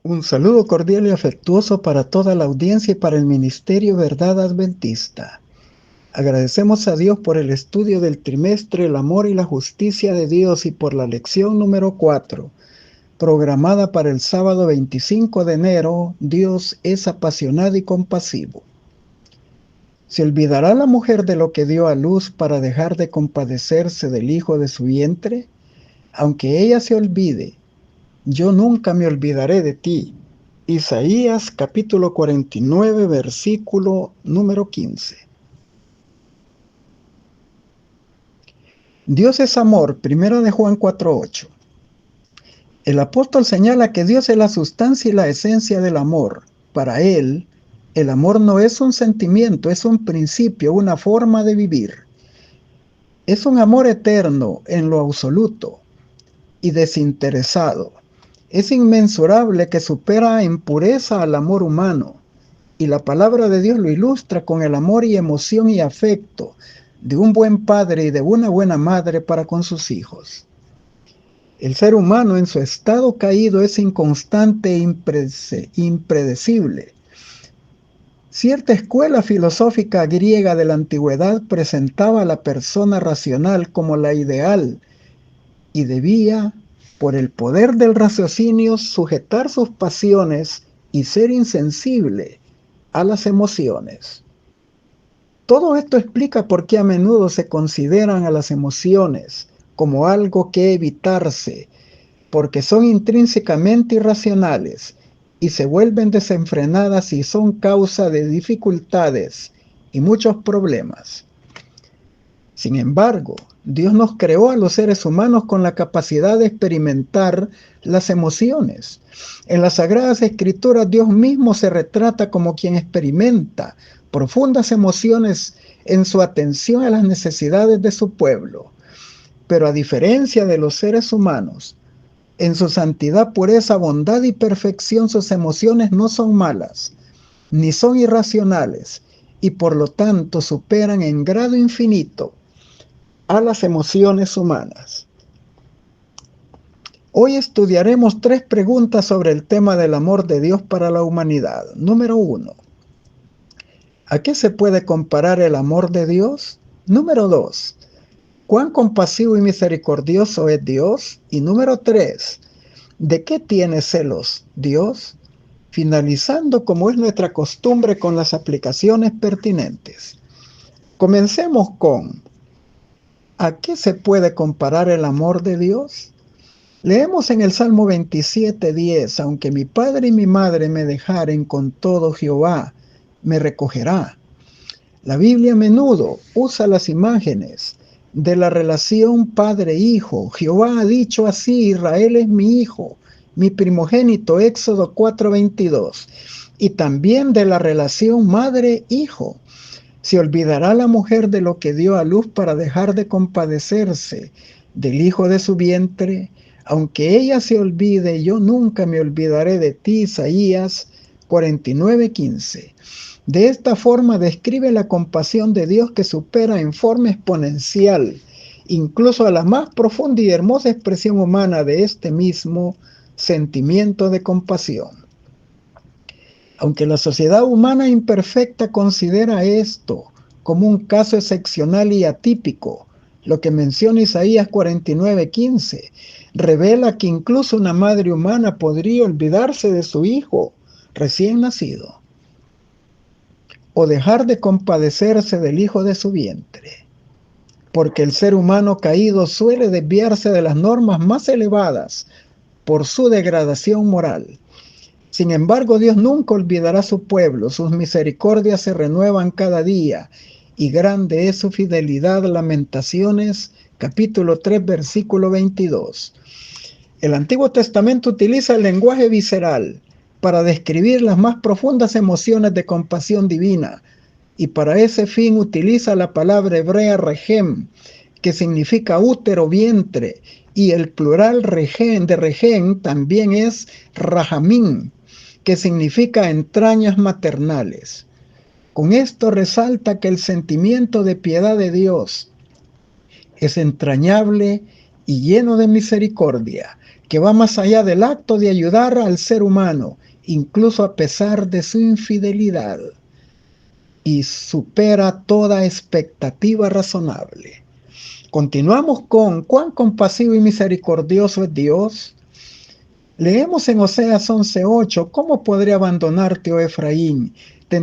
Un saludo cordial y afectuoso para toda la audiencia y para el Ministerio Verdad Adventista. Agradecemos a Dios por el estudio del trimestre El amor y la justicia de Dios y por la lección número 4, programada para el sábado 25 de enero. Dios es apasionado y compasivo. ¿Se olvidará la mujer de lo que dio a luz para dejar de compadecerse del hijo de su vientre? Aunque ella se olvide, yo nunca me olvidaré de ti. Isaías capítulo 49, versículo número 15. Dios es amor, primero de Juan 4:8. El apóstol señala que Dios es la sustancia y la esencia del amor. Para él, el amor no es un sentimiento, es un principio, una forma de vivir. Es un amor eterno en lo absoluto y desinteresado. Es inmensurable que supera en pureza al amor humano. Y la palabra de Dios lo ilustra con el amor y emoción y afecto de un buen padre y de una buena madre para con sus hijos. El ser humano en su estado caído es inconstante e impredecible. Cierta escuela filosófica griega de la antigüedad presentaba a la persona racional como la ideal y debía, por el poder del raciocinio, sujetar sus pasiones y ser insensible a las emociones. Todo esto explica por qué a menudo se consideran a las emociones como algo que evitarse, porque son intrínsecamente irracionales y se vuelven desenfrenadas y son causa de dificultades y muchos problemas. Sin embargo, Dios nos creó a los seres humanos con la capacidad de experimentar las emociones. En las Sagradas Escrituras, Dios mismo se retrata como quien experimenta profundas emociones en su atención a las necesidades de su pueblo. Pero a diferencia de los seres humanos, en su santidad, pureza, bondad y perfección, sus emociones no son malas, ni son irracionales, y por lo tanto superan en grado infinito a las emociones humanas. Hoy estudiaremos 3 preguntas sobre el tema del amor de Dios para la humanidad. Número 1. ¿A qué se puede comparar el amor de Dios? Número 2. ¿Cuán compasivo y misericordioso es Dios? Y número 3. ¿De qué tiene celos Dios? Finalizando, como es nuestra costumbre, con las aplicaciones pertinentes. Comencemos con: ¿a qué se puede comparar el amor de Dios? Leemos en el Salmo 27:10, aunque mi padre y mi madre me dejaren, con todo Jehová me recogerá. La Biblia a menudo usa las imágenes de la relación padre-hijo. Jehová ha dicho así: Israel es mi hijo, mi primogénito, Éxodo 4:22. Y también de la relación madre-hijo. ¿Se olvidará la mujer de lo que dio a luz para dejar de compadecerse del hijo de su vientre? Aunque ella se olvide, yo nunca me olvidaré de ti. Isaías 49:15. De esta forma describe la compasión de Dios, que supera en forma exponencial incluso a la más profunda y hermosa expresión humana de este mismo sentimiento de compasión. Aunque la sociedad humana imperfecta considera esto como un caso excepcional y atípico, lo que menciona Isaías 49:15 revela que incluso una madre humana podría olvidarse de su hijo recién nacido o dejar de compadecerse del hijo de su vientre, porque el ser humano caído suele desviarse de las normas más elevadas por su degradación moral. Sin embargo, Dios nunca olvidará a su pueblo. Sus misericordias se renuevan cada día, y grande es su fidelidad. Lamentaciones, capítulo 3, versículo 22. El Antiguo Testamento utiliza el lenguaje visceral para describir las más profundas emociones de compasión divina, y para ese fin utiliza la palabra hebrea regem, que significa útero, vientre, y el plural regem, de regem, también es rajamín, que significa entrañas maternales. Con esto resalta que el sentimiento de piedad de Dios es entrañable y lleno de misericordia. que va más allá del acto de ayudar al ser humano, incluso a pesar de su infidelidad, y supera toda expectativa razonable. Continuamos con cuán compasivo y misericordioso es Dios. Leemos en Oseas 11:8, ¿cómo podré abandonarte, oh Efraín? Te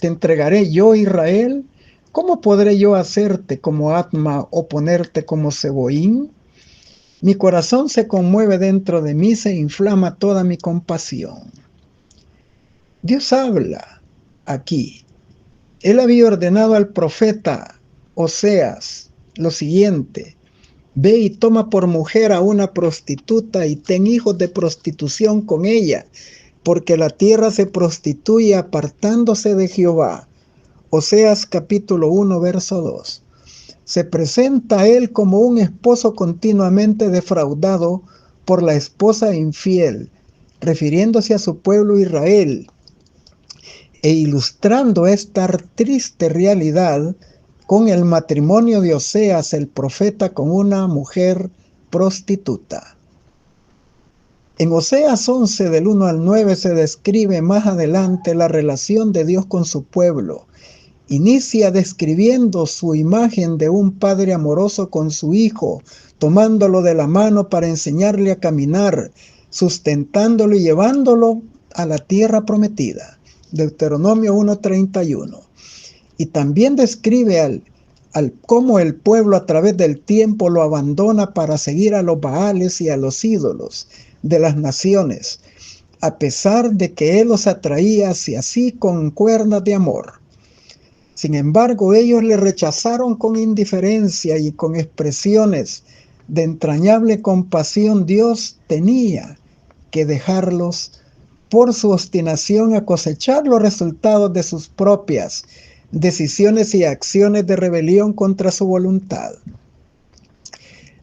entregaré yo, Israel. ¿Cómo podré yo hacerte como Atma o ponerte como Seboín? Mi corazón se conmueve dentro de mí, se inflama toda mi compasión. Dios habla aquí. Él había ordenado al profeta Oseas lo siguiente: ve y toma por mujer a una prostituta y ten hijos de prostitución con ella, porque la tierra se prostituye apartándose de Jehová. Oseas capítulo 1, verso 2. Se presenta a él como un esposo continuamente defraudado por la esposa infiel, refiriéndose a su pueblo Israel, e ilustrando esta triste realidad con el matrimonio de Oseas, el profeta, con una mujer prostituta. En Oseas 11, del 1 al 9, se describe más adelante la relación de Dios con su pueblo. Inicia describiendo su imagen de un padre amoroso con su hijo, tomándolo de la mano para enseñarle a caminar, sustentándolo y llevándolo a la tierra prometida. Deuteronomio 1:31. Y también describe cómo el pueblo a través del tiempo lo abandona para seguir a los Baales y a los ídolos de las naciones, a pesar de que él los atraía hacia sí con cuerdas de amor. Sin embargo, ellos le rechazaron con indiferencia y con expresiones de entrañable compasión. Dios tenía que dejarlos por su obstinación a cosechar los resultados de sus propias decisiones y acciones de rebelión contra su voluntad.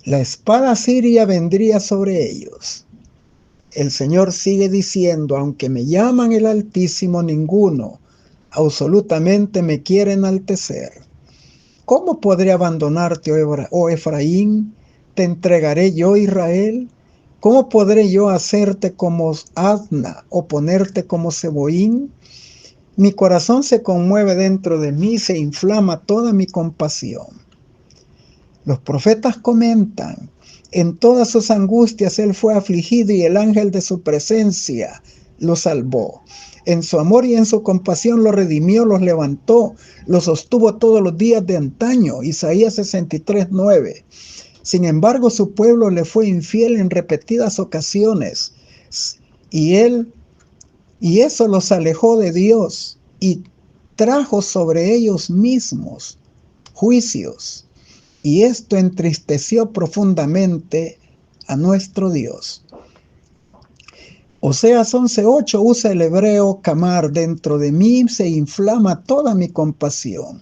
La espada siria vendría sobre ellos. El Señor sigue diciendo: aunque me llaman el Altísimo, ninguno absolutamente me quiere enaltecer. ¿Cómo podré abandonarte, oh Efraín? ¿Te entregaré yo, Israel? ¿Cómo podré yo hacerte como Adna o ponerte como Seboín? Mi corazón se conmueve dentro de mí, se inflama toda mi compasión. Los profetas comentan: en todas sus angustias él fue afligido y el ángel de su presencia lo salvó. En su amor y en su compasión lo redimió, los levantó, los sostuvo todos los días de antaño. Isaías 63:9. Sin embargo, su pueblo le fue infiel en repetidas ocasiones, y eso los alejó de Dios y trajo sobre ellos mismos juicios. Y esto entristeció profundamente a nuestro Dios. Oseas 11:8 usa el hebreo kamar: dentro de mí se inflama toda mi compasión.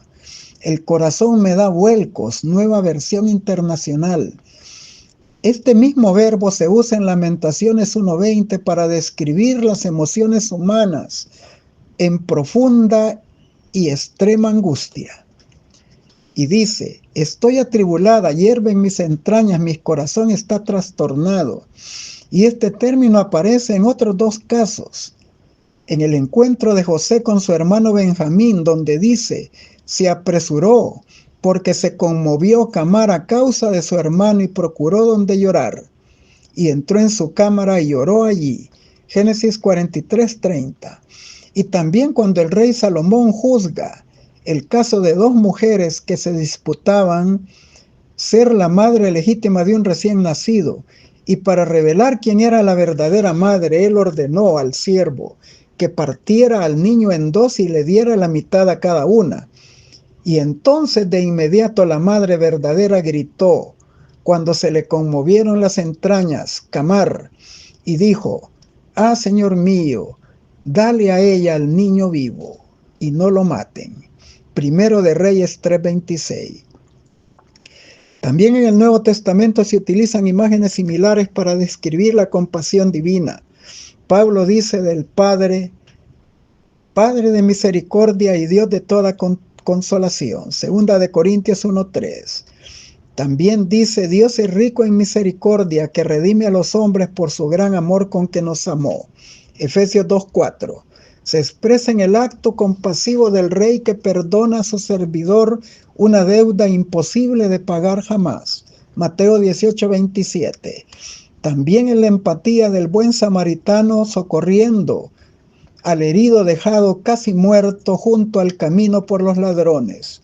El corazón me da vuelcos, Nueva Versión Internacional. Este mismo verbo se usa en Lamentaciones 1:20 para describir las emociones humanas en profunda y extrema angustia. Y dice: estoy atribulada, hierven mis entrañas, mi corazón está trastornado. Y este término aparece en otros dos casos. En el encuentro de José con su hermano Benjamín, donde dice: se apresuró porque se conmovió Camar a causa de su hermano y procuró donde llorar. Y entró en su cámara y lloró allí. Génesis 43:30. Y también cuando el rey Salomón juzga el caso de dos mujeres que se disputaban ser la madre legítima de un recién nacido, y para revelar quién era la verdadera madre, él ordenó al siervo que partiera al niño en dos y le diera la mitad a cada una. Y entonces de inmediato la madre verdadera gritó, cuando se le conmovieron las entrañas, Camar, y dijo: ah, Señor mío, dale a ella al niño vivo, y no lo maten. Primero de Reyes 3:26. También en el Nuevo Testamento se utilizan imágenes similares para describir la compasión divina. Pablo dice del Padre: Padre de misericordia y Dios de toda consolación. Segunda de Corintios 1:3. También dice, Dios es rico en misericordia, que redime a los hombres por su gran amor con que nos amó. Efesios 2:4. Se expresa en el acto compasivo del Rey que perdona a su servidor una deuda imposible de pagar jamás. Mateo 18:27. También en la empatía del buen samaritano socorriendo al herido dejado casi muerto junto al camino por los ladrones.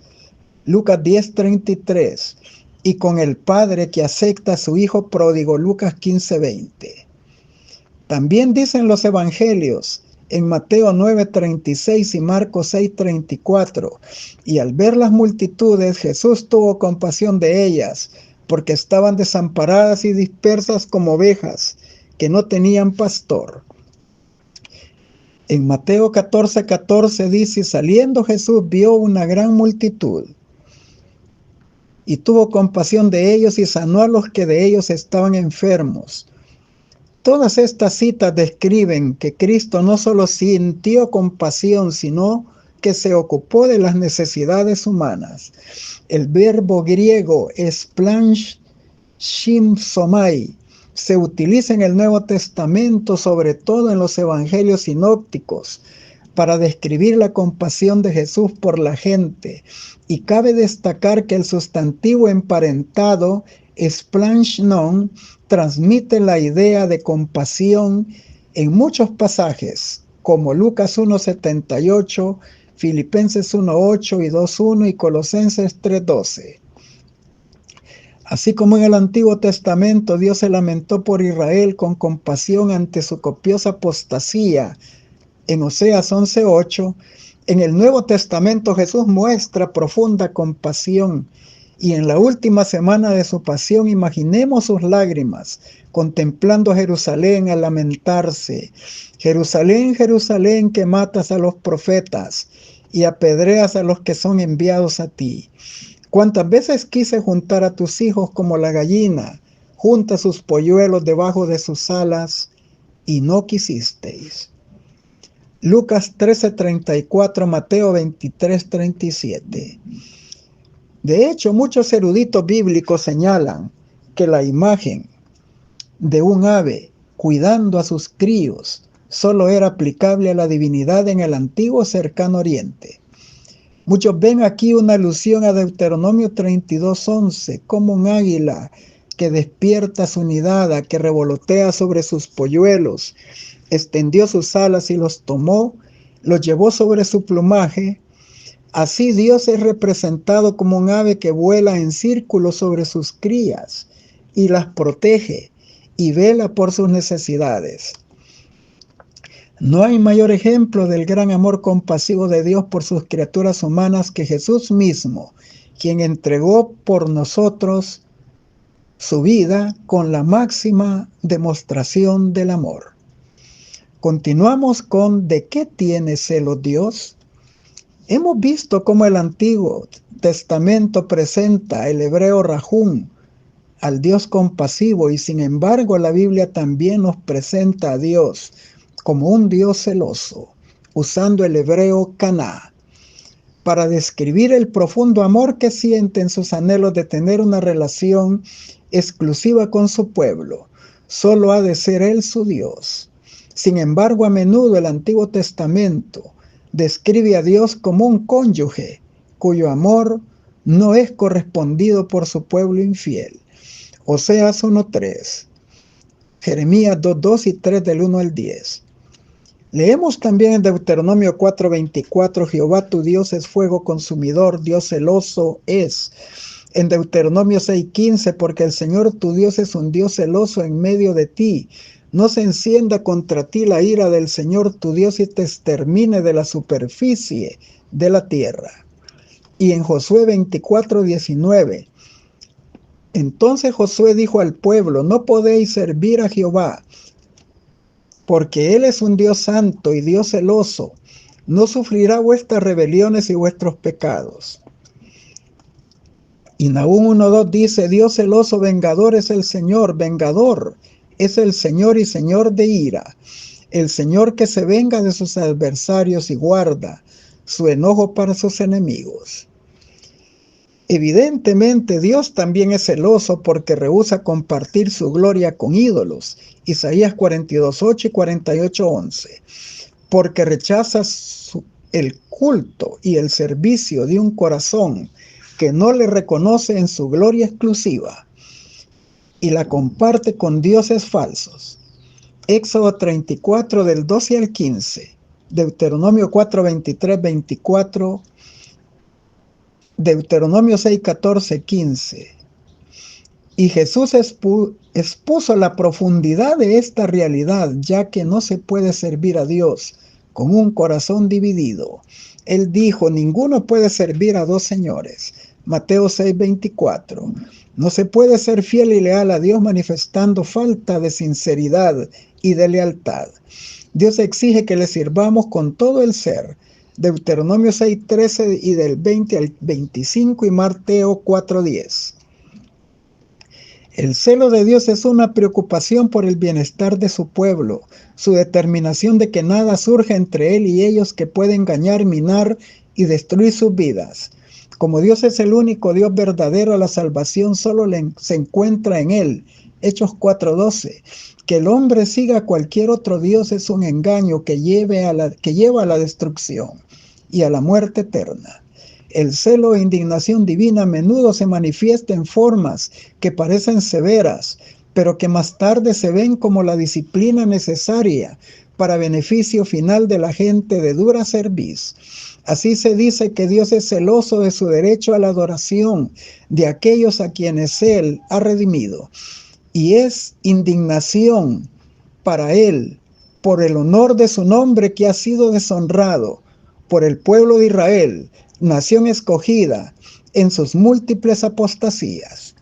Lucas 10:33. Y con el padre que acepta a su hijo pródigo. Lucas 15:20. También dicen los evangelios en Mateo 9:36 y Marcos 6:34. Y al ver las multitudes, Jesús tuvo compasión de ellas, porque estaban desamparadas y dispersas como ovejas que no tenían pastor. En Mateo 14:14 dice, y saliendo Jesús vio una gran multitud, y tuvo compasión de ellos y sanó a los que de ellos estaban enfermos. Todas estas citas describen que Cristo no solo sintió compasión, sino que se ocupó de las necesidades humanas. El verbo griego splanchimsomai se utiliza en el Nuevo Testamento, sobre todo en los evangelios sinópticos, para describir la compasión de Jesús por la gente. Y cabe destacar que el sustantivo emparentado splanchnon transmite la idea de compasión en muchos pasajes, como Lucas 1:78, Filipenses 1:8 y 2:1 y Colosenses 3:12. Así como en el Antiguo Testamento Dios se lamentó por Israel con compasión ante su copiosa apostasía, en Oseas 11:8, en el Nuevo Testamento Jesús muestra profunda compasión, y en la última semana de su pasión imaginemos sus lágrimas, contemplando a Jerusalén al lamentarse. Jerusalén, Jerusalén, que matas a los profetas y apedreas a los que son enviados a ti. Cuántas veces quise juntar a tus hijos como la gallina junta sus polluelos debajo de sus alas, y no quisisteis. Lucas 13:34, Mateo 23:37. De hecho, muchos eruditos bíblicos señalan que la imagen de un ave cuidando a sus críos solo era aplicable a la divinidad en el antiguo cercano oriente. Muchos ven aquí una alusión a Deuteronomio 32:11, como un águila que despierta su nidada, que revolotea sobre sus polluelos, extendió sus alas y los tomó, los llevó sobre su plumaje. Así Dios es representado como un ave que vuela en círculo sobre sus crías y las protege y vela por sus necesidades. No hay mayor ejemplo del gran amor compasivo de Dios por sus criaturas humanas que Jesús mismo, quien entregó por nosotros su vida con la máxima demostración del amor. Continuamos con ¿de qué tiene celo Dios? Hemos visto cómo el Antiguo Testamento presenta el hebreo Rahum, al Dios compasivo, y sin embargo la Biblia también nos presenta a Dios como un Dios celoso, usando el hebreo Caná, para describir el profundo amor que siente en sus anhelos de tener una relación exclusiva con su pueblo. Solo ha de ser Él su Dios. Sin embargo, a menudo el Antiguo Testamento describe a Dios como un cónyuge cuyo amor no es correspondido por su pueblo infiel. Oseas 1:3, Jeremías 2:2 y 3 del 1 al 10. Leemos también en Deuteronomio 4:24, Jehová tu Dios es fuego consumidor, Dios celoso es. En Deuteronomio 6:15, porque el Señor tu Dios es un Dios celoso en medio de ti. No se encienda contra ti la ira del Señor tu Dios y te extermine de la superficie de la tierra. Y en Josué 24:19, entonces Josué dijo al pueblo, no podéis servir a Jehová, porque Él es un Dios santo y Dios celoso, no sufrirá vuestras rebeliones y vuestros pecados. Y Nahum 1:2 dice, Dios celoso, vengador es el Señor, vengador es el Señor y Señor de ira, el Señor que se venga de sus adversarios y guarda su enojo para sus enemigos. Evidentemente, Dios también es celoso porque rehúsa compartir su gloria con ídolos. Isaías 42:8 y 48:11. Porque rechaza el culto y el servicio de un corazón que no le reconoce en su gloria exclusiva y la comparte con dioses falsos. Éxodo 34 del 12 al 15, Deuteronomio 4, 23, 24, Deuteronomio 6, 14, 15. Y Jesús expuso la profundidad de esta realidad, ya que no se puede servir a Dios con un corazón dividido. Él dijo, ninguno puede servir a dos señores. Mateo 6, 24. No se puede ser fiel y leal a Dios manifestando falta de sinceridad y de lealtad. Dios exige que le sirvamos con todo el ser. Deuteronomio 6, 13 y del 20 al 25 y Mateo 4, 10. El celo de Dios es una preocupación por el bienestar de su pueblo, su determinación de que nada surja entre él y ellos que pueda engañar, minar y destruir sus vidas. Como Dios es el único Dios verdadero, la salvación solo se encuentra en él. Hechos 4:12. Que el hombre siga a cualquier otro Dios es un engaño que lleva a la destrucción y a la muerte eterna. El celo e indignación divina a menudo se manifiesta en formas que parecen severas, pero que más tarde se ven como la disciplina necesaria para beneficio final de la gente de dura cerviz. Así se dice que Dios es celoso de su derecho a la adoración de aquellos a quienes Él ha redimido. Y es indignación para Él por el honor de su nombre que ha sido deshonrado por el pueblo de Israel, nación escogida en sus múltiples apostasías.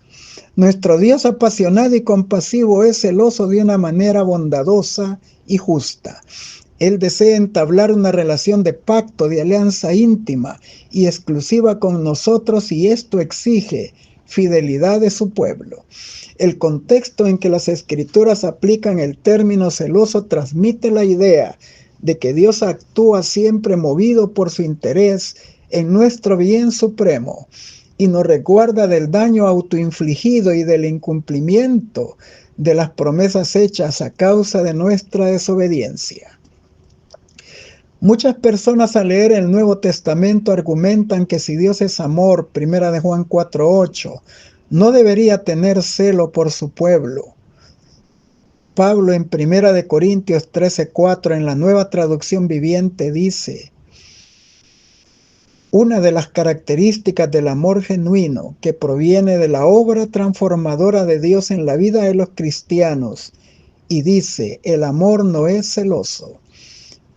Nuestro Dios apasionado y compasivo es celoso de una manera bondadosa y justa. Él desea entablar una relación de pacto, de alianza íntima y exclusiva con nosotros, y esto exige fidelidad de su pueblo. El contexto en que las Escrituras aplican el término celoso transmite la idea de que Dios actúa siempre movido por su interés en nuestro bien supremo y nos resguarda del daño autoinfligido y del incumplimiento de las promesas hechas a causa de nuestra desobediencia. Muchas personas al leer el Nuevo Testamento argumentan que si Dios es amor, 1 de Juan 4:8, no debería tener celo por su pueblo. Pablo en 1 de Corintios 13:4 en la Nueva Traducción Viviente dice: una de las características del amor genuino que proviene de la obra transformadora de Dios en la vida de los cristianos, y dice, el amor no es celoso,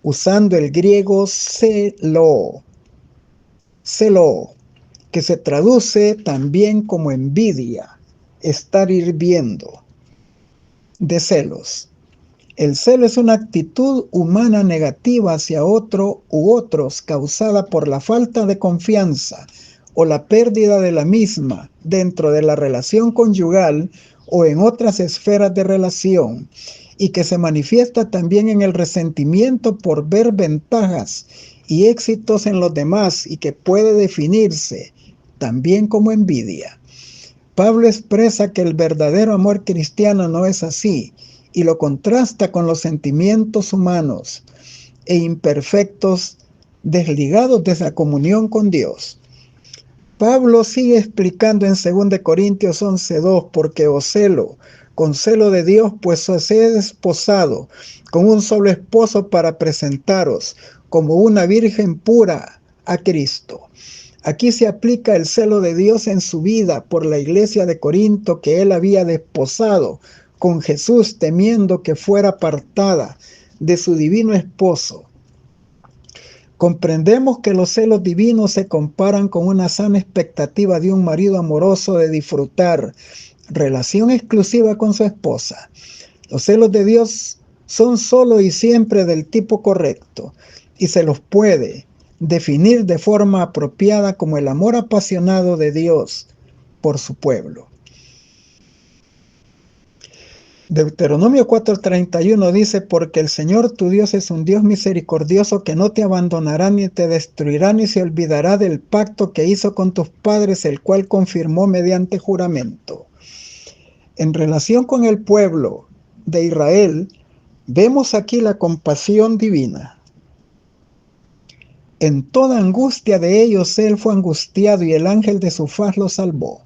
usando el griego celo, que se traduce también como envidia, estar hirviendo de celos. El celo es una actitud humana negativa hacia otro u otros causada por la falta de confianza o la pérdida de la misma dentro de la relación conyugal o en otras esferas de relación, y que se manifiesta también en el resentimiento por ver ventajas y éxitos en los demás, y que puede definirse también como envidia. Pablo expresa que el verdadero amor cristiano no es así, y lo contrasta con los sentimientos humanos e imperfectos desligados de esa comunión con Dios. Pablo sigue explicando en 2 Corintios 11:2, porque os celo con celo de Dios, pues os he desposado con un solo esposo para presentaros como una virgen pura a Cristo. Aquí se aplica el celo de Dios en su vida por la iglesia de Corinto, que él había desposado con Jesús, temiendo que fuera apartada de su divino esposo. Comprendemos que los celos divinos se comparan con una sana expectativa de un marido amoroso de disfrutar relación exclusiva con su esposa. Los celos de Dios son solo y siempre del tipo correcto, y se los puede definir de forma apropiada como el amor apasionado de Dios por su pueblo. Deuteronomio 4:31 dice, porque el Señor tu Dios es un Dios misericordioso que no te abandonará ni te destruirá ni se olvidará del pacto que hizo con tus padres, el cual confirmó mediante juramento. En relación con el pueblo de Israel, vemos aquí la compasión divina. En toda angustia de ellos él fue angustiado y el ángel de su faz los salvó.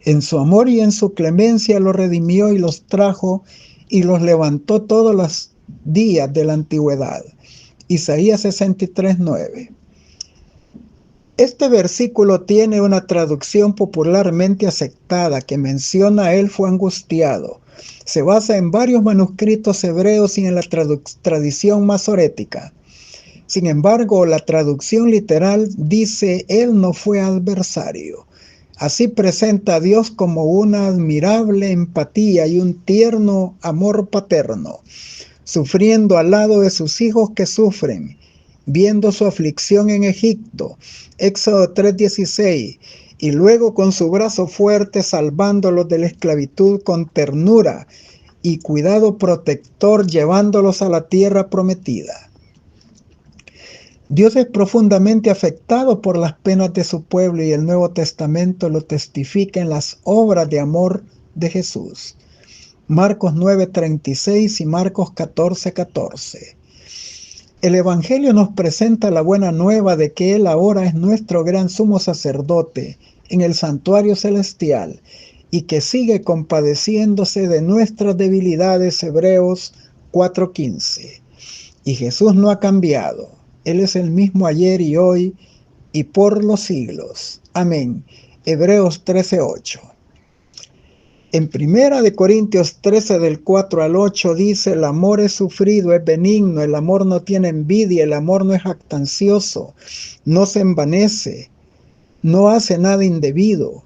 En su amor y en su clemencia los redimió y los trajo y los levantó todos los días de la antigüedad. Isaías 63:9. Este versículo tiene una traducción popularmente aceptada que menciona él fue angustiado. Se basa en varios manuscritos hebreos y en la tradición masorética. Sin embargo, la traducción literal dice él no fue adversario. Así presenta a Dios como una admirable empatía y un tierno amor paterno, sufriendo al lado de sus hijos que sufren, viendo su aflicción en Egipto, Éxodo 3:16, y luego con su brazo fuerte salvándolos de la esclavitud con ternura y cuidado protector llevándolos a la tierra prometida. Dios es profundamente afectado por las penas de su pueblo y el Nuevo Testamento lo testifica en las obras de amor de Jesús. Marcos 9:36 y Marcos 14:14. El Evangelio nos presenta la buena nueva de que Él ahora es nuestro gran sumo sacerdote en el santuario celestial y que sigue compadeciéndose de nuestras debilidades. Hebreos 4:15. Y Jesús no ha cambiado. Él es el mismo ayer y hoy y por los siglos. Amén. Hebreos 13:8. En 1 Corintios 13 del 4 al 8 dice, el amor es sufrido, es benigno, el amor no tiene envidia, el amor no es jactancioso, no se envanece, no hace nada indebido,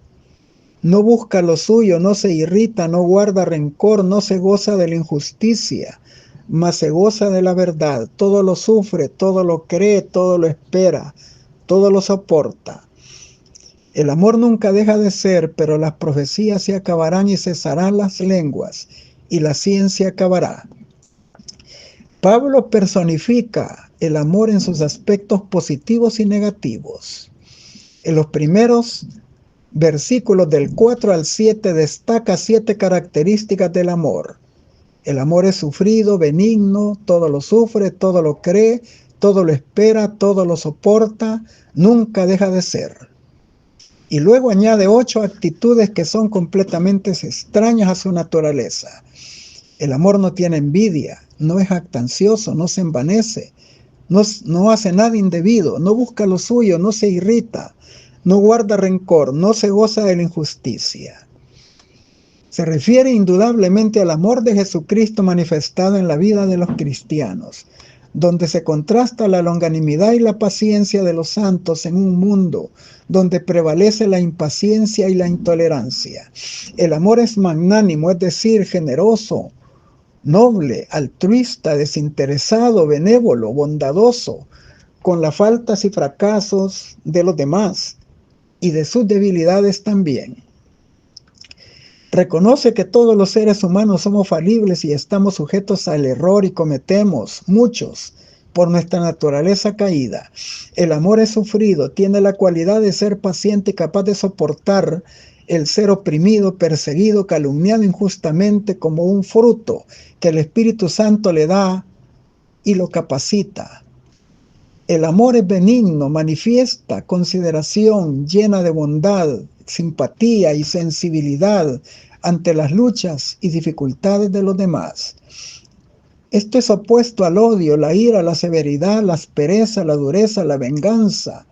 no busca lo suyo, no se irrita, no guarda rencor, no se goza de la injusticia, mas se goza de la verdad. Todo lo sufre, todo lo cree, todo lo espera, todo lo soporta. El amor nunca deja de ser, pero las profecías se acabarán y cesarán las lenguas, y la ciencia acabará. Pablo personifica el amor en sus aspectos positivos y negativos. En los primeros versículos del 4 al 7 destaca 7 características del amor. El amor es sufrido, benigno, todo lo sufre, todo lo cree, todo lo espera, todo lo soporta, nunca deja de ser. Y luego añade 8 actitudes que son completamente extrañas a su naturaleza. El amor no tiene envidia, no es jactancioso, no se envanece, no hace nada indebido, no busca lo suyo, no se irrita, no guarda rencor, no se goza de la injusticia. Se refiere indudablemente al amor de Jesucristo manifestado en la vida de los cristianos, donde se contrasta la longanimidad y la paciencia de los santos en un mundo donde prevalece la impaciencia y la intolerancia. El amor es magnánimo, es decir, generoso, noble, altruista, desinteresado, benévolo, bondadoso, con las faltas y fracasos de los demás y de sus debilidades también. Reconoce que todos los seres humanos somos falibles y estamos sujetos al error y cometemos muchos por nuestra naturaleza caída. El amor es sufrido, tiene la cualidad de ser paciente y capaz de soportar el ser oprimido, perseguido, calumniado injustamente como un fruto que el Espíritu Santo le da y lo capacita. El amor es benigno, manifiesta consideración, llena de bondad, simpatía y sensibilidad ante las luchas y dificultades de los demás. Esto es opuesto al odio, la ira, la severidad, la aspereza, la dureza, la venganza.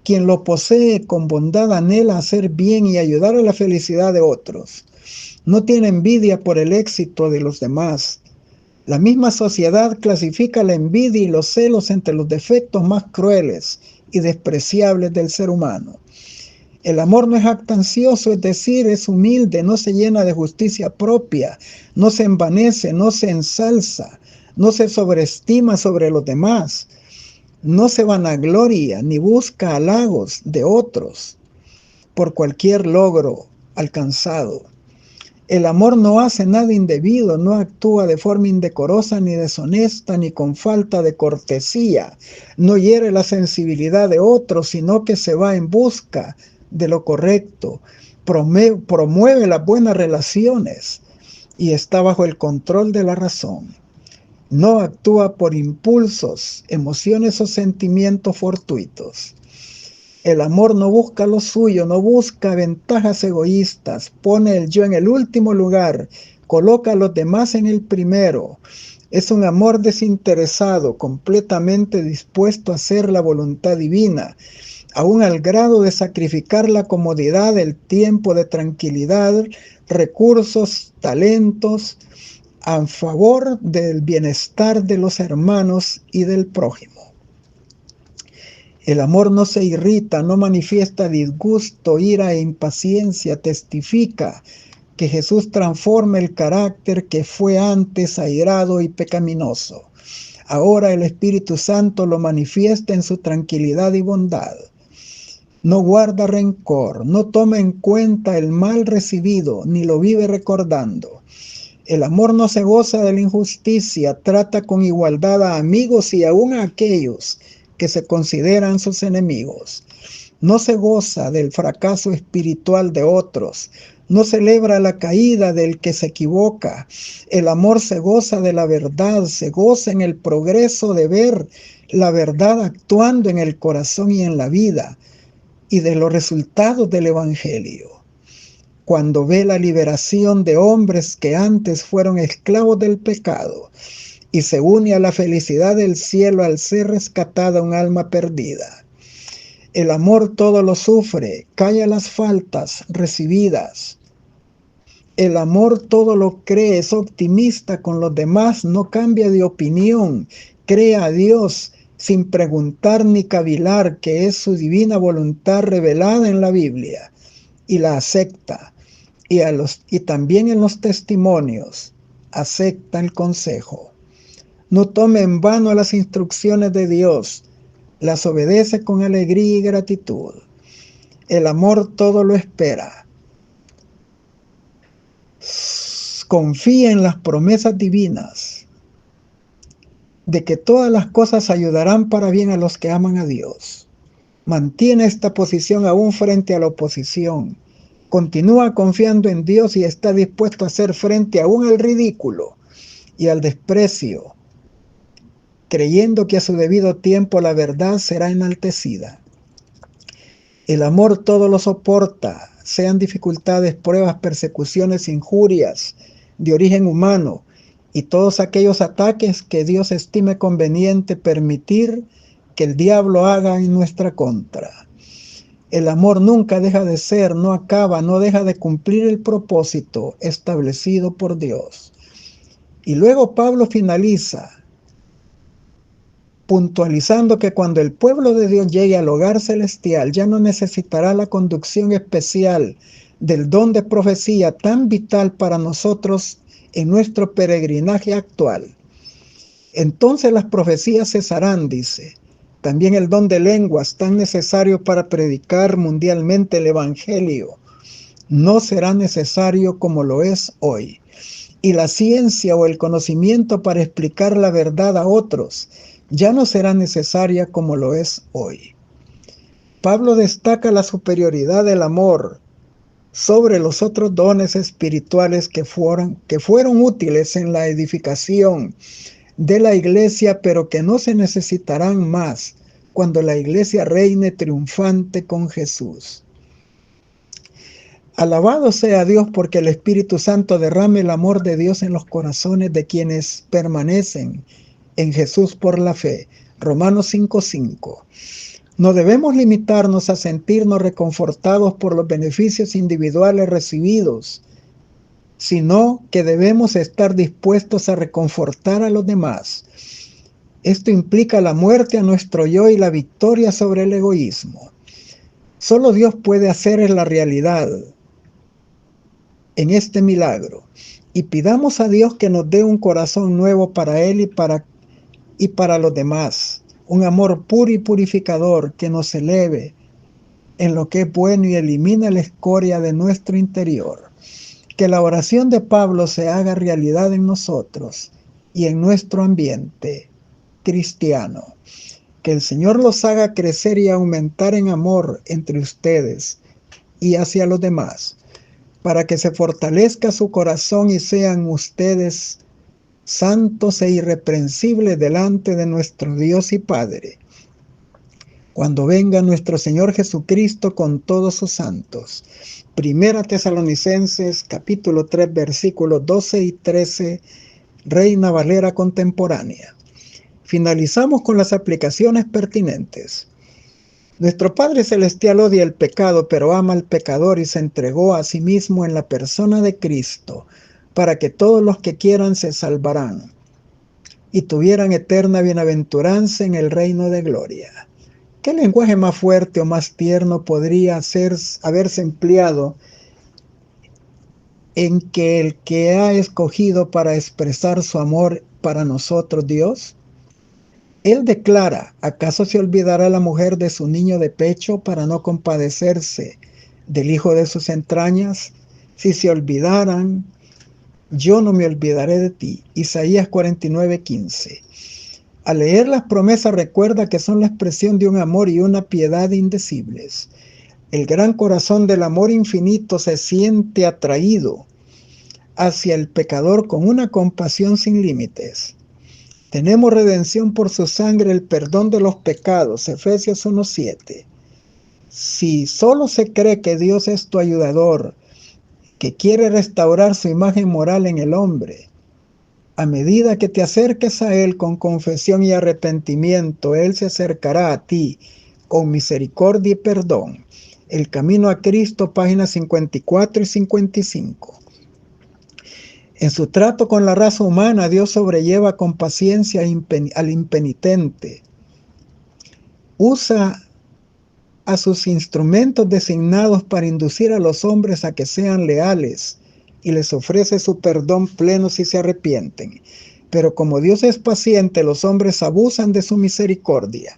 Quien lo posee con bondad anhela hacer bien y ayudar a la felicidad de otros. No tiene envidia por el éxito de los demás. La misma sociedad clasifica la envidia y los celos entre los defectos más crueles y despreciables del ser humano. El amor no es jactancioso, es decir, es humilde, no se llena de justicia propia, no se envanece, no se ensalza, no se sobreestima sobre los demás, no se vanagloria ni busca halagos de otros por cualquier logro alcanzado. El amor no hace nada indebido, no actúa de forma indecorosa ni deshonesta ni con falta de cortesía, no hiere la sensibilidad de otros, sino que se va en busca de lo correcto, promueve las buenas relaciones y está bajo el control de la razón. No actúa por impulsos, emociones o sentimientos fortuitos. El amor no busca lo suyo, no busca ventajas egoístas, pone el yo en el último lugar, coloca a los demás en el primero. Es un amor desinteresado, completamente dispuesto a hacer la voluntad divina, aún al grado de sacrificar la comodidad, el tiempo de tranquilidad, recursos, talentos, a favor del bienestar de los hermanos y del prójimo. El amor no se irrita, no manifiesta disgusto, ira e impaciencia, testifica que Jesús transforma el carácter que fue antes airado y pecaminoso. Ahora el Espíritu Santo lo manifiesta en su tranquilidad y bondad. No guarda rencor, no toma en cuenta el mal recibido, ni lo vive recordando. El amor no se goza de la injusticia, trata con igualdad a amigos y aún a aquellos que se consideran sus enemigos. No se goza del fracaso espiritual de otros, no celebra la caída del que se equivoca. El amor se goza de la verdad, se goza en el progreso de ver la verdad actuando en el corazón y en la vida, y de los resultados del Evangelio. Cuando ve la liberación de hombres que antes fueron esclavos del pecado, y se une a la felicidad del cielo al ser rescatada un alma perdida. El amor todo lo sufre, calla las faltas recibidas. El amor todo lo cree, es optimista con los demás, no cambia de opinión, cree a Dios sin preguntar ni cavilar, que es su divina voluntad revelada en la Biblia, y la acepta. Y también en los testimonios acepta el consejo. No tome en vano las instrucciones de Dios, las obedece con alegría y gratitud. El amor todo lo espera. Confía en las promesas divinas de que todas las cosas ayudarán para bien a los que aman a Dios. Mantiene esta posición aún frente a la oposición. Continúa confiando en Dios y está dispuesto a hacer frente aún al ridículo y al desprecio, creyendo que a su debido tiempo la verdad será enaltecida. El amor todo lo soporta, sean dificultades, pruebas, persecuciones, injurias de origen humano y todos aquellos ataques que Dios estime conveniente permitir que el diablo haga en nuestra contra. El amor nunca deja de ser, no acaba, no deja de cumplir el propósito establecido por Dios. Y luego Pablo finaliza puntualizando que cuando el pueblo de Dios llegue al hogar celestial, ya no necesitará la conducción especial del don de profecía tan vital para nosotros en nuestro peregrinaje actual. Entonces las profecías cesarán, dice. También el don de lenguas, tan necesario para predicar mundialmente el Evangelio, no será necesario como lo es hoy. Y la ciencia o el conocimiento para explicar la verdad a otros ya no será necesaria como lo es hoy. Pablo destaca la superioridad del amor sobre los otros dones espirituales que fueron útiles en la edificación de la iglesia, pero que no se necesitarán más cuando la iglesia reine triunfante con Jesús. Alabado sea Dios porque el Espíritu Santo derrame el amor de Dios en los corazones de quienes permanecen en Jesús por la fe. Romanos 5:5. No debemos limitarnos a sentirnos reconfortados por los beneficios individuales recibidos, sino que debemos estar dispuestos a reconfortar a los demás. Esto implica la muerte a nuestro yo y la victoria sobre el egoísmo. Solo Dios puede hacer la realidad en este milagro. Y pidamos a Dios que nos dé un corazón nuevo para Él y para los demás. Un amor puro y purificador que nos eleve en lo que es bueno y elimina la escoria de nuestro interior. Que la oración de Pablo se haga realidad en nosotros y en nuestro ambiente cristiano. Que el Señor los haga crecer y aumentar en amor entre ustedes y hacia los demás, para que se fortalezca su corazón y sean ustedes santos e irreprensibles delante de nuestro Dios y Padre, cuando venga nuestro Señor Jesucristo con todos sus santos. Primera Tesalonicenses capítulo 3 versículos 12 y 13, Reina Valera contemporánea. Finalizamos con las aplicaciones pertinentes. Nuestro Padre Celestial odia el pecado, pero ama al pecador y se entregó a sí mismo en la persona de Cristo, para que todos los que quieran se salvarán y tuvieran eterna bienaventuranza en el reino de gloria. ¿Qué lenguaje más fuerte o más tierno podría haberse empleado en que el que ha escogido para expresar su amor para nosotros, Dios? Él declara: ¿acaso se olvidará la mujer de su niño de pecho para no compadecerse del hijo de sus entrañas? Si se olvidaran, yo no me olvidaré de ti. Isaías 49:15. Al leer las promesas recuerda que son la expresión de un amor y una piedad indecibles. El gran corazón del amor infinito se siente atraído hacia el pecador con una compasión sin límites. Tenemos redención por su sangre, el perdón de los pecados, Efesios 1:7. Si solo se cree que Dios es tu ayudador, que quiere restaurar su imagen moral en el hombre, a medida que te acerques a Él con confesión y arrepentimiento, Él se acercará a ti con misericordia y perdón. El camino a Cristo, páginas 54 y 55. En su trato con la raza humana, Dios sobrelleva con paciencia al impenitente. Usa a sus instrumentos designados para inducir a los hombres a que sean leales y les ofrece su perdón pleno si se arrepienten. Pero como Dios es paciente, los hombres abusan de su misericordia.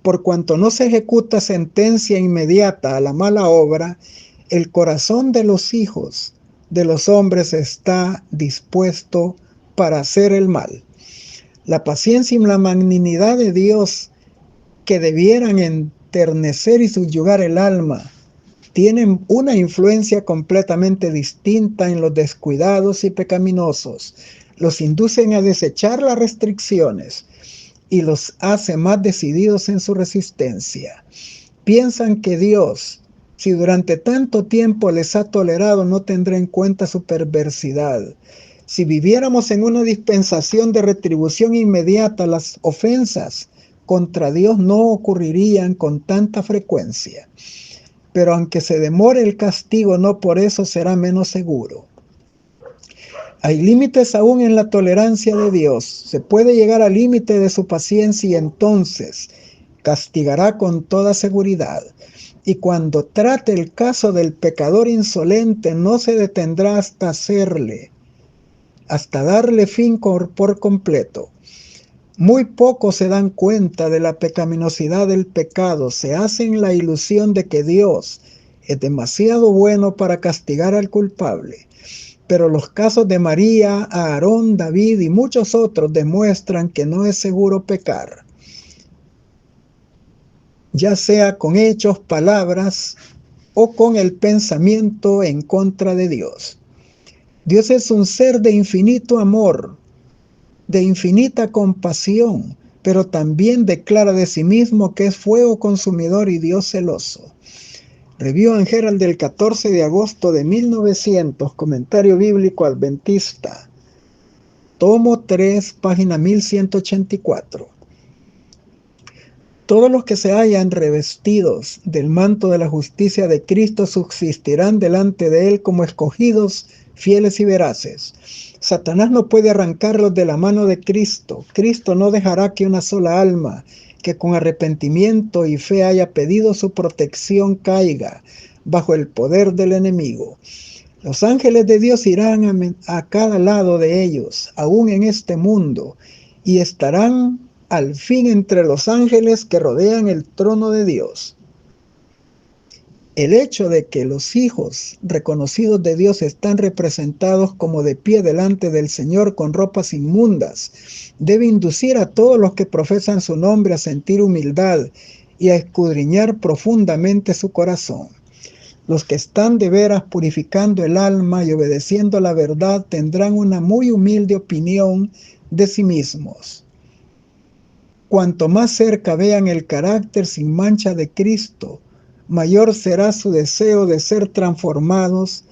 Por cuanto no se ejecuta sentencia inmediata a la mala obra, el corazón de los hijos de los hombres está dispuesto para hacer el mal. La paciencia y la magnanimidad de Dios, que debieran enternecer y subyugar el alma, tienen una influencia completamente distinta en los descuidados y pecaminosos. Los inducen a desechar las restricciones y los hace más decididos en su resistencia. Piensan que Dios, si durante tanto tiempo les ha tolerado, no tendrá en cuenta su perversidad. Si viviéramos en una dispensación de retribución inmediata, las ofensas contra Dios no ocurrirían con tanta frecuencia. Pero aunque se demore el castigo, no por eso será menos seguro. Hay límites aún en la tolerancia de Dios. Se puede llegar al límite de su paciencia y entonces castigará con toda seguridad. Y cuando trate el caso del pecador insolente, no se detendrá hasta darle fin por completo. Muy pocos se dan cuenta de la pecaminosidad del pecado. Se hacen la ilusión de que Dios es demasiado bueno para castigar al culpable. Pero los casos de María, Aarón, David y muchos otros demuestran que no es seguro pecar, ya sea con hechos, palabras o con el pensamiento en contra de Dios. Dios es un ser de infinito amor, de infinita compasión, pero también declara de sí mismo que es fuego consumidor y Dios celoso. Review and Herald del 14 de agosto de 1900, Comentario Bíblico Adventista, tomo 3, página 1184. Todos los que se hayan revestidos del manto de la justicia de Cristo subsistirán delante de Él como escogidos, fieles y veraces. Satanás no puede arrancarlos de la mano de Cristo. Cristo no dejará que una sola alma que con arrepentimiento y fe haya pedido su protección caiga bajo el poder del enemigo. Los ángeles de Dios irán a cada lado de ellos, aún en este mundo, y estarán al fin entre los ángeles que rodean el trono de Dios. El hecho de que los hijos reconocidos de Dios están representados como de pie delante del Señor con ropas inmundas debe inducir a todos los que profesan su nombre a sentir humildad y a escudriñar profundamente su corazón. Los que están de veras purificando el alma y obedeciendo la verdad tendrán una muy humilde opinión de sí mismos. Cuanto más cerca vean el carácter sin mancha de Cristo, mayor será su deseo de ser transformados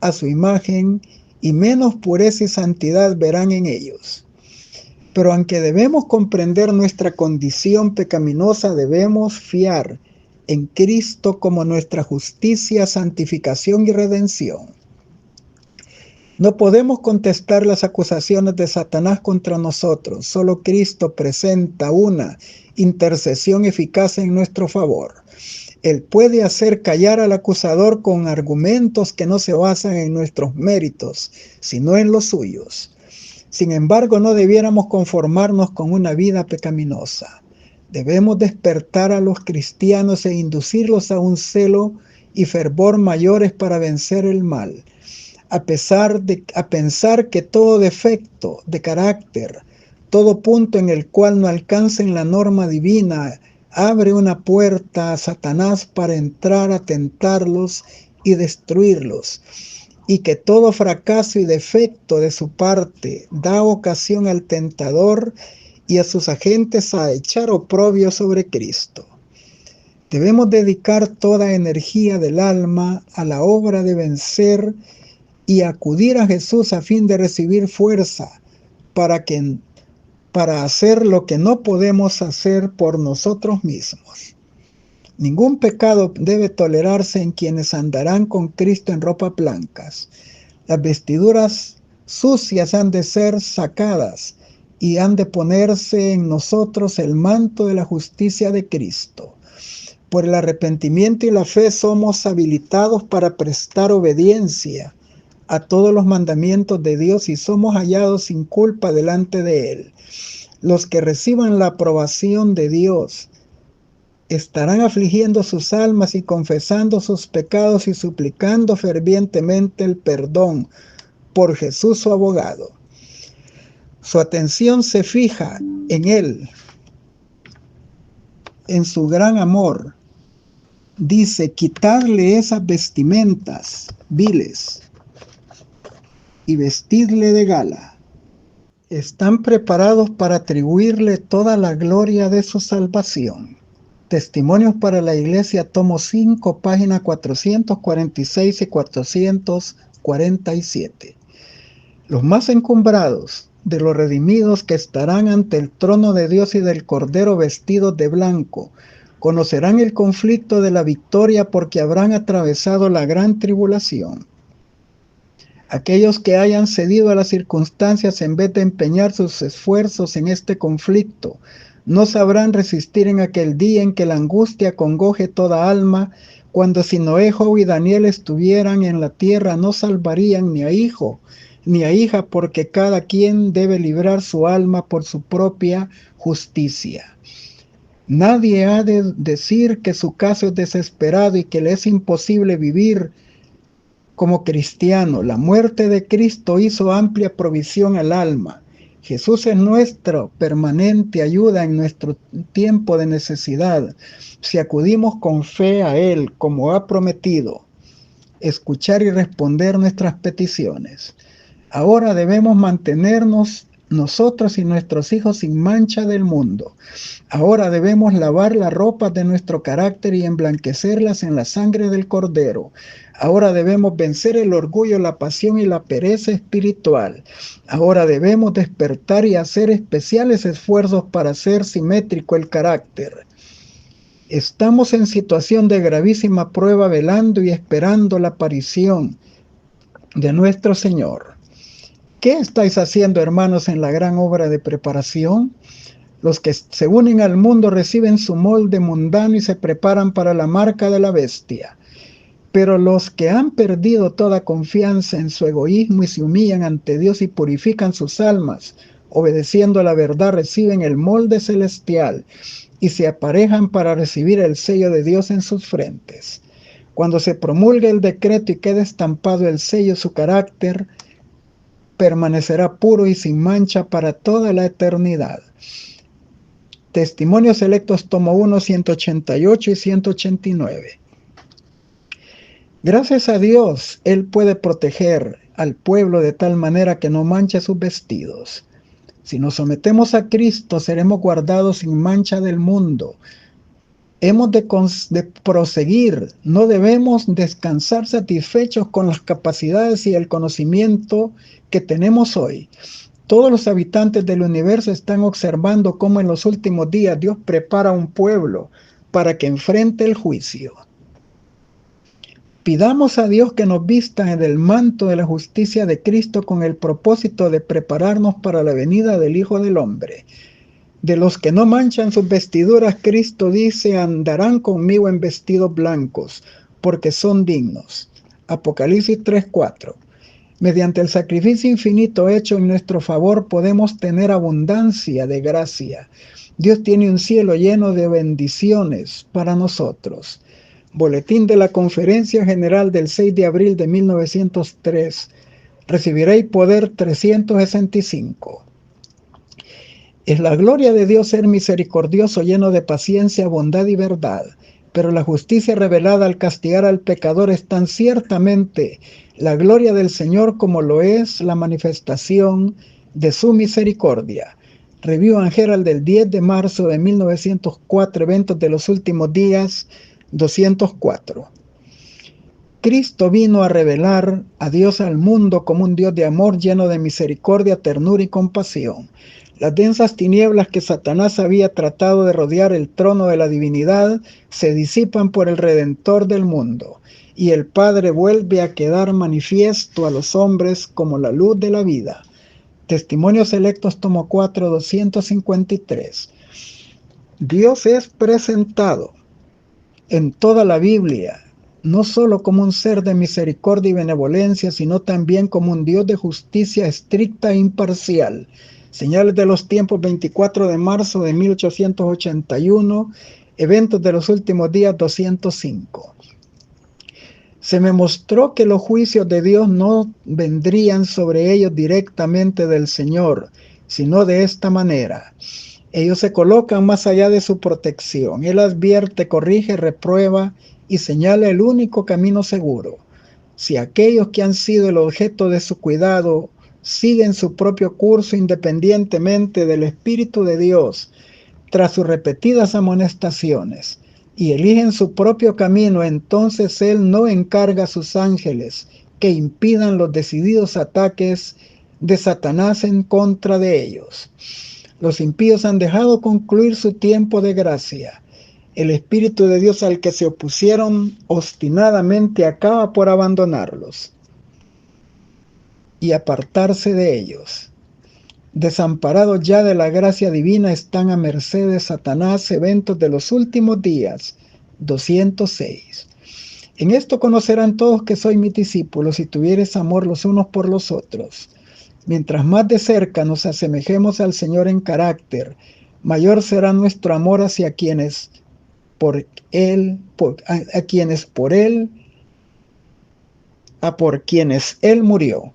a su imagen y menos pureza y santidad verán en ellos. Pero aunque debemos comprender nuestra condición pecaminosa, debemos fiar en Cristo como nuestra justicia, santificación y redención. No podemos contestar las acusaciones de Satanás contra nosotros. Solo Cristo presenta una intercesión eficaz en nuestro favor. Él puede hacer callar al acusador con argumentos que no se basan en nuestros méritos, sino en los suyos. Sin embargo, no debiéramos conformarnos con una vida pecaminosa. Debemos despertar a los cristianos e inducirlos a un celo y fervor mayores para vencer el mal. A pensar que todo defecto de carácter, todo punto en el cual no alcancen la norma divina, abre una puerta a Satanás para entrar a tentarlos y destruirlos, y que todo fracaso y defecto de su parte da ocasión al tentador y a sus agentes a echar oprobio sobre Cristo. Debemos dedicar toda energía del alma a la obra de vencer y acudir a Jesús a fin de recibir fuerza para hacer lo que no podemos hacer por nosotros mismos. Ningún pecado debe tolerarse en quienes andarán con Cristo en ropas blancas. Las vestiduras sucias han de ser sacadas y han de ponerse en nosotros el manto de la justicia de Cristo. Por el arrepentimiento y la fe somos habilitados para prestar obediencia a todos los mandamientos de Dios y somos hallados sin culpa delante de Él. Los que reciban la aprobación de Dios estarán afligiendo sus almas y confesando sus pecados y suplicando fervientemente el perdón por Jesús su abogado. Su atención se fija en Él, en su gran amor. Dice: quitadle esas vestimentas viles y vestidle de gala. Están preparados para atribuirle toda la gloria de su salvación. Testimonios para la Iglesia, tomo 5, página 446 y 447. Los más encumbrados de los redimidos que estarán ante el trono de Dios y del Cordero vestidos de blanco, conocerán el conflicto de la victoria porque habrán atravesado la gran tribulación. Aquellos que hayan cedido a las circunstancias en vez de empeñar sus esfuerzos en este conflicto, no sabrán resistir en aquel día en que la angustia congoje toda alma, cuando si Noé, Job y Daniel estuvieran en la tierra, no salvarían ni a hijo ni a hija, porque cada quien debe librar su alma por su propia justicia. Nadie ha de decir que su caso es desesperado y que le es imposible vivir como cristiano. La muerte de Cristo hizo amplia provisión al alma. Jesús es nuestra permanente ayuda en nuestro tiempo de necesidad, si acudimos con fe a Él, como ha prometido, escuchar y responder nuestras peticiones. Ahora debemos mantenernos nosotros y nuestros hijos sin mancha del mundo. Ahora debemos lavar las ropas de nuestro carácter y emblanquecerlas en la sangre del Cordero. Ahora debemos vencer el orgullo, la pasión y la pereza espiritual. Ahora debemos despertar y hacer especiales esfuerzos para hacer simétrico el carácter. Estamos en situación de gravísima prueba, velando y esperando la aparición de nuestro Señor. ¿Qué estáis haciendo, hermanos, en la gran obra de preparación? Los que se unen al mundo reciben su molde mundano y se preparan para la marca de la bestia. Pero los que han perdido toda confianza en su egoísmo y se humillan ante Dios y purifican sus almas, obedeciendo a la verdad, reciben el molde celestial y se aparejan para recibir el sello de Dios en sus frentes. Cuando se promulgue el decreto y quede estampado el sello, su carácter permanecerá puro y sin mancha para toda la eternidad. Testimonios Selectos, tomo 1, 188 y 189. Gracias a Dios, Él puede proteger al pueblo de tal manera que no manche sus vestidos. Si nos sometemos a Cristo, seremos guardados sin mancha del mundo. Hemos de proseguir, no debemos descansar satisfechos con las capacidades y el conocimiento que tenemos hoy. Todos los habitantes del universo están observando cómo en los últimos días Dios prepara un pueblo para que enfrente el juicio. Pidamos a Dios que nos vista en el manto de la justicia de Cristo con el propósito de prepararnos para la venida del Hijo del Hombre. De los que no manchan sus vestiduras, Cristo dice, andarán conmigo en vestidos blancos, porque son dignos. Apocalipsis 3:4. Mediante el sacrificio infinito hecho en nuestro favor, podemos tener abundancia de gracia. Dios tiene un cielo lleno de bendiciones para nosotros. Boletín de la Conferencia General del 6 de abril de 1903. Recibiréis poder 365. Es la gloria de Dios ser misericordioso, lleno de paciencia, bondad y verdad. Pero la justicia revelada al castigar al pecador es tan ciertamente la gloria del Señor como lo es la manifestación de su misericordia. Review and Herald del 10 de marzo de 1904, Eventos de los Últimos Días, 204. Cristo vino a revelar a Dios al mundo como un Dios de amor lleno de misericordia, ternura y compasión. Las densas tinieblas que Satanás había tratado de rodear el trono de la divinidad se disipan por el Redentor del mundo, y el Padre vuelve a quedar manifiesto a los hombres como la luz de la vida. Testimonios Selectos, tomo 4, 253. Dios es presentado en toda la Biblia, no solo como un ser de misericordia y benevolencia, sino también como un Dios de justicia estricta e imparcial. Señales de los Tiempos, 24 de marzo de 1881, Eventos de los Últimos Días, 205. Se me mostró que los juicios de Dios no vendrían sobre ellos directamente del Señor, sino de esta manera. Ellos se colocan más allá de su protección. Él advierte, corrige, reprueba y señala el único camino seguro. Si aquellos que han sido el objeto de su cuidado siguen su propio curso independientemente del Espíritu de Dios, tras sus repetidas amonestaciones, y eligen su propio camino, entonces Él no encarga a sus ángeles que impidan los decididos ataques de Satanás en contra de ellos. Los impíos han dejado concluir su tiempo de gracia. El Espíritu de Dios al que se opusieron obstinadamente acaba por abandonarlos y apartarse de ellos. Desamparados ya de la gracia divina, están a merced de Satanás. Eventos de los Últimos Días, 206. En esto conocerán todos que sois mis discípulos, si tuviereis amor los unos por los otros. Mientras más de cerca nos asemejemos al Señor en carácter, mayor será nuestro amor hacia quienes por quienes Él murió.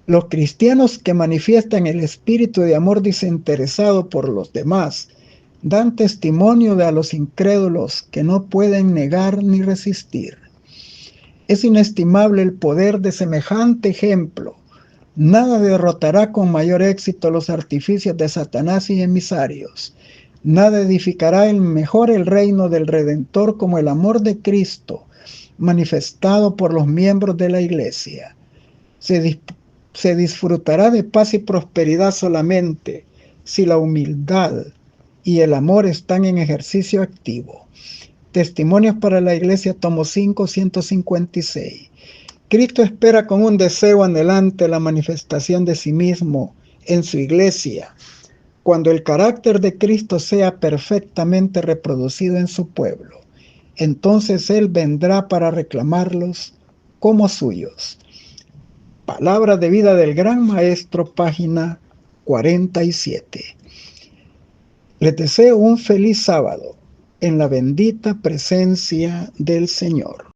Los cristianos que manifiestan el espíritu de amor desinteresado por los demás dan testimonio a los incrédulos que no pueden negar ni resistir. Es inestimable el poder de semejante ejemplo. Nada derrotará con mayor éxito los artificios de Satanás y emisarios. Nada edificará mejor el reino del Redentor como el amor de Cristo, manifestado por los miembros de la Iglesia. Se disfrutará de paz y prosperidad solamente si la humildad y el amor están en ejercicio activo. Testimonios para la Iglesia, tomo 5, 156. Cristo espera con un deseo anhelante la manifestación de sí mismo en su Iglesia, cuando el carácter de Cristo sea perfectamente reproducido en su pueblo. Entonces Él vendrá para reclamarlos como suyos. Palabra de vida del Gran Maestro, página 47. Les deseo un feliz sábado en la bendita presencia del Señor.